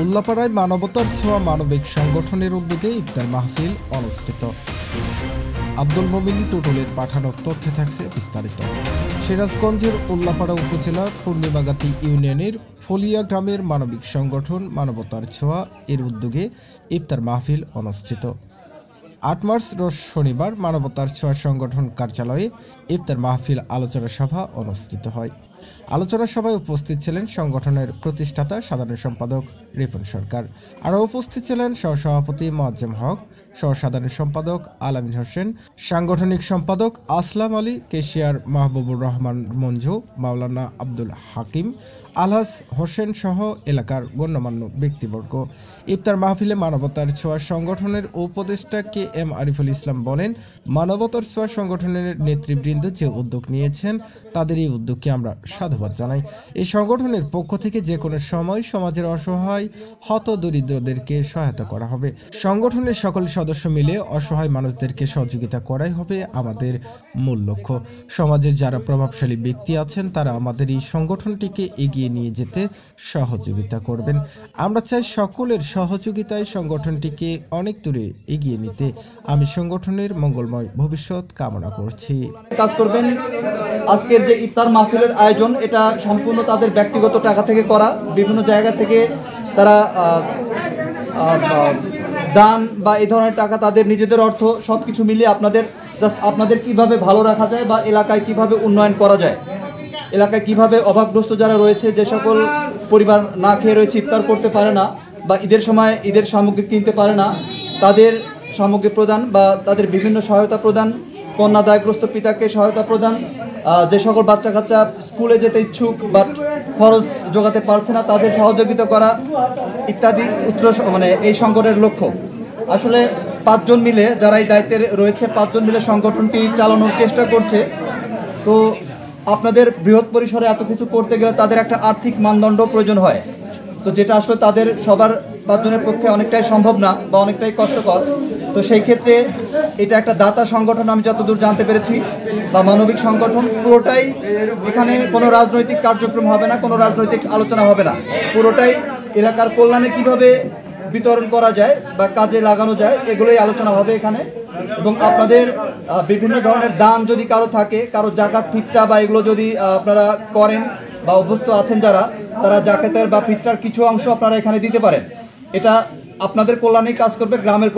উল্লাপাড়ায় মানবতার ছোঁয়া মানবিক সংগঠনের উদ্যোগে ইফতার মাহফিল অনুষ্ঠিত। আব্দুল মোমিন টুটুলের পাঠানো তথ্যে থাকছে বিস্তারিত। সিরাজগঞ্জের উল্লাপাড়া উপজেলার পূর্ণিমাগাতি ইউনিয়নের ফলিয়া গ্রামের মানবিক সংগঠন মানবতার ছোঁয়া এর উদ্যোগে ইফতার মাহফিল অনুষ্ঠিত। ৮ মার্চ রোজ শনিবার মানবতার ছোঁয়া সংগঠন কার্যালয়ে ইফতার মাহফিল আলোচনা সভা অনুষ্ঠিত হয়। আলোচনা সভায় উপস্থিত ছিলেন সংগঠনের প্রতিষ্ঠাতা সাধারণ সম্পাদক রিপন সরকার। আরও উপস্থিত ছিলেন সহসভাপতি মোয়াজ্জেম হক, সহসাধারণ সম্পাদক আলামিন হোসেন, সাংগঠনিক সম্পাদক আসলাম আলী, কেশিয়ার মাহবুবুর রহমান মঞ্জু, মাওলানা আব্দুল হাকিম, আলহাজ হোসেন সহ এলাকার গণ্যমান্য ব্যক্তিবর্গ। ইফতার মাহফিলে মানবতার ছোঁয়া সংগঠনের উপদেষ্টা কে এম আরিফুল ইসলাম বলেন, মানবতার ছোঁয়া সংগঠনের নেতৃবৃন্দ যে উদ্যোগ নিয়েছেন তাদের এই উদ্যোগকে আমরা সাধুবাদ জানাই। এই সংগঠনের পক্ষ থেকে যে কোনো সময় সমাজের অসহায় হত দরিদ্রদেরকে সহায়তা করা হবে। সংগঠনের সকল সদস্য মিলে অসহায় মানুষদেরকে সহযোগিতা করাই হবে আমাদের মূল লক্ষ্য। সমাজের যারা প্রভাবশালী ব্যক্তি আছেন তারা আমাদের এই সংগঠনটিকে এগিয়ে নিয়ে যেতে সহযোগিতা করবেন। আমরা চাই সকলের সহযোগিতায় সংগঠনটিকে অনেক দূরে এগিয়ে নিতে। আমি সংগঠনের মঙ্গলময় ভবিষ্যৎ কামনা করছি। কাজ করবেন। আজকের যে ইফতার মাহফিলের আয়োজন এটা সম্পূর্ণ তাদের ব্যক্তিগত টাকা থেকে করা। বিভিন্ন জায়গা থেকে তারা দান বা এই ধরনের টাকা, তাদের নিজেদের অর্থ সবকিছু মিলিয়ে আপনাদের কিভাবে ভালো রাখা যায় বা এলাকায় কিভাবে উন্নয়ন করা যায়, এলাকায় কিভাবে অভাবগ্রস্ত যারা রয়েছে, যে সকল পরিবার না খেয়ে রয়েছে, ইফতার করতে পারে না বা ঈদের সময় ঈদের সামগ্রী কিনতে পারে না, তাদের সামগ্রী প্রদান বা তাদের বিভিন্ন সহায়তা প্রদান, কন্যাদায়গ্রস্ত পিতাকে সহায়তা প্রদান, যে সকল বাচ্চা কাচ্চা স্কুলে যেতে ইচ্ছুক বাট খরচ জোগাতে পারছে না তাদের সহযোগিতা করা ইত্যাদি এই সংগঠনের লক্ষ্য। আসলে 5 জন মিলে যারা এই দায়িত্বে রয়েছে, 5 জন মিলে সংগঠনটি চালানোর চেষ্টা করছে। তো আপনাদের বৃহৎ পরিসরে এত কিছু করতে গেলে তাদের একটা আর্থিক মানদণ্ড প্রয়োজন হয়, তো যেটা আসলে তাদের সবার 5 জনের পক্ষে অনেকটাই সম্ভব না বা অনেকটাই কষ্টকর। তো সেই ক্ষেত্রে এটা একটা দাতা সংগঠন, আমি যতদূর জানতে পেরেছি, বা মানবিক সংগঠন। পুরোটাই এখানে কোনো রাজনৈতিক কার্যক্রম হবে না, কোনো রাজনৈতিক আলোচনা হবে না, পুরোটাই এলাকার কল্যাণে কিভাবে বিতরণ করা যায় বা কাজে লাগানো যায় এগুলোই আলোচনা হবে এখানে। এবং আপনাদের বিভিন্ন ধরনের দান যদি কারো থাকে, কারো জাকাত ফিতরা বা এগুলো যদি আপনারা করেন বা অভ্যস্ত আছেন যারা, তারা জাকাতের বা ফিতরার কিছু অংশ আপনারা এখানে দিতে পারেন। এটা আপনাদের কল্যাণেই কাজ করবে, গ্রামের